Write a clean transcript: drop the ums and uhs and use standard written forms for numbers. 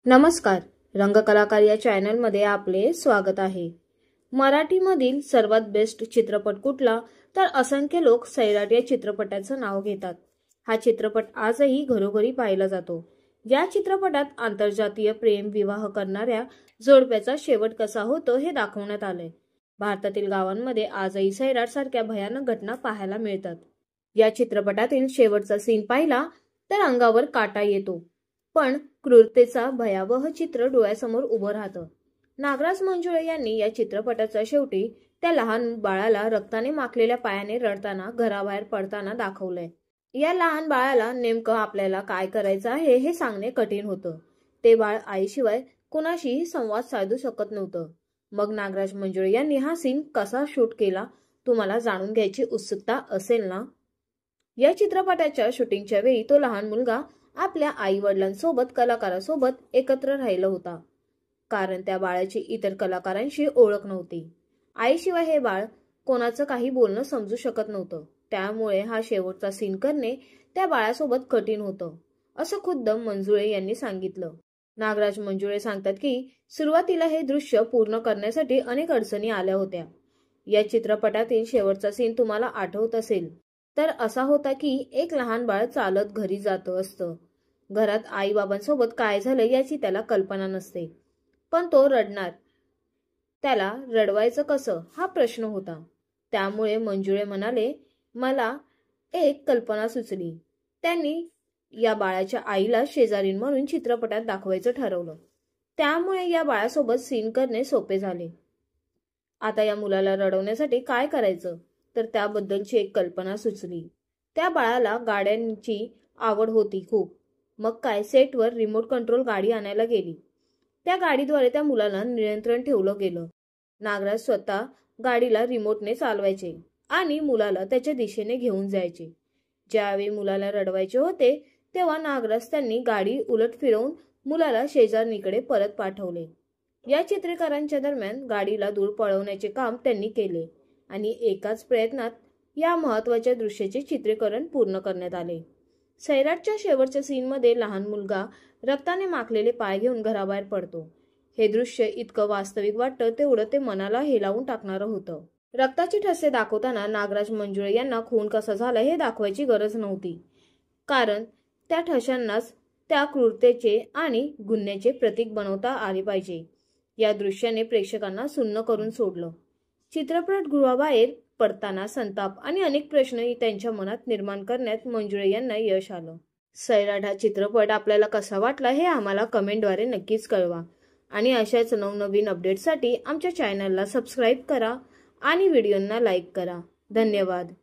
नमस्कार, रंगकलाकार या चॅनलमध्ये आपले स्वागत आहे। मराठीमधील सर्वात बेस्ट चित्रपट कुठला तर असंख्य लोक सैराट या चित्रपटाचं नाव घेतात। हा चित्रपट आजही घरोघरी पाहिला जातो। या चित्रपटात आंतरजातीय प्रेम विवाह करणाऱ्या जोडप्याचा शेवट कसा होतो हे दाखवण्यात आले। भारतातील गावांमध्ये आजही सैराट सारख्या भयानक घटना पाहायला मिळतात। या चित्रपटातील शेवटचा सीन पाहिला तर अंगावर काटा येतो, पण क्रूरतेचा भयावह चित्र डोळ्यासमोर उभं राहतं। नागराज मंजुळे यांनी या चित्रपटाच्या शेवटी त्या लहान बाळाला रक्ताने माखलेल्या पायाने रडताना घराबाहेर पडताना दाखवलंय। या लहान बाळाला नेमकं आपल्याला काय करायचं आहे हे सांगणे कठीण होतं। ते बाळ आईशिवाय कुणाशीही संवाद साधू शकत नव्हतं। मग नागराज मंजुळे यांनी हा सीन कसा शूट केला तुम्हाला जाणून घ्यायची उत्सुकता असेल ना? या चित्रपटाच्या शूटिंगच्या वेळी तो लहान मुलगा आपल्या आई वडिलांसोबत कलाकारासोबत एकत्र राहिला होता, कारण त्या बाळाची इतर कलाकारांशी ओळख नव्हती। आईशिवाय हे बाळ कोणाचं काही बोलणं समजू शकत नव्हतं, त्यामुळे हा शेवटचा सीन करणे त्या बाळासोबत कठीण होतं, असं खुद्द मंजुळे यांनी सांगितलं। नागराज मंजुळे सांगतात की सुरुवातीला हे दृश्य पूर्ण करण्यासाठी अनेक अडचणी आल्या होत्या। या चित्रपटातील शेवटचा सीन तुम्हाला आठवत असेल तर असा होता की एक लहान बाळ चालत घरी जात असतं। घरात आई बाबांसोबत काय झालं याची त्याला कल्पना नसते, पण तो रडणार, त्याला रडवायचं कसं हा प्रश्न होता। त्यामुळे मंजुळे म्हणाले, मला एक कल्पना सुचली। त्यांनी या बाळाच्या आईला शेजारीण म्हणून चित्रपटात दाखवायचं ठरवलं, त्यामुळे या बाळासोबत सीन करणे सोपे झाले। आता या मुलाला रडवण्यासाठी काय करायचं तर त्याबद्दलची एक कल्पना सुचली। त्या बाळाला गाड्यांची आवड होती खूप। मग काय, सेटवर रिमोट कंट्रोल गाडी आणायला गेली। त्या गाडीद्वारे त्या मुलाला नियंत्रण ठेवलं गेलं। नागराज स्वतः गाडीला रिमोटने चालवायचे आणि मुलाला त्याच्या दिशेने घेऊन जायचे। ज्यावेळी मुलाला रडवायचे होते तेव्हा नागराज त्यांनी गाडी उलट फिरवून मुलाला शेजारणीकडे परत पाठवले। या चित्रीकरणाच्या दरम्यान गाडीला दूर पळवण्याचे काम त्यांनी केले आणि एकाच प्रयत्नात या महत्त्वाच्या दृश्याचे चित्रीकरण पूर्ण करण्यात आले। सैराटच्या शेवटच्या सीनमध्ये लहान मुलगा रक्ताने माखलेले पाय घेऊन घराबाहेर पडतो। हे दृश्य इतकं वास्तविक वाटतं तेवढं ते मनाला हेलावून टाकणारं होतं। रक्ताचे ठसे दाखवताना नागराज मंजुळे यांना खून कसा झाला हे दाखवायची गरज नव्हती, कारण त्या ठशांनाच त्या क्रूरतेचे आणि गुन्ह्याचे प्रतीक बनवता आले पाहिजे। या दृश्याने प्रेक्षकांना सुन्न करून सोडलं। चित्रपटगृहाबाहेर पडताना संताप आणि अनेक प्रश्न त्यांच्या मनात निर्माण करण्यात मंजुळे यांना यश आलं। सैराट हा चित्रपट आपल्याला कसा वाटला हे आम्हाला कमेंटद्वारे नक्कीच कळवा आणि अशाच नवनवीन अपडेटसाठी आमच्या चॅनलला सबस्क्राईब करा आणि व्हिडिओंना लाईक करा। धन्यवाद।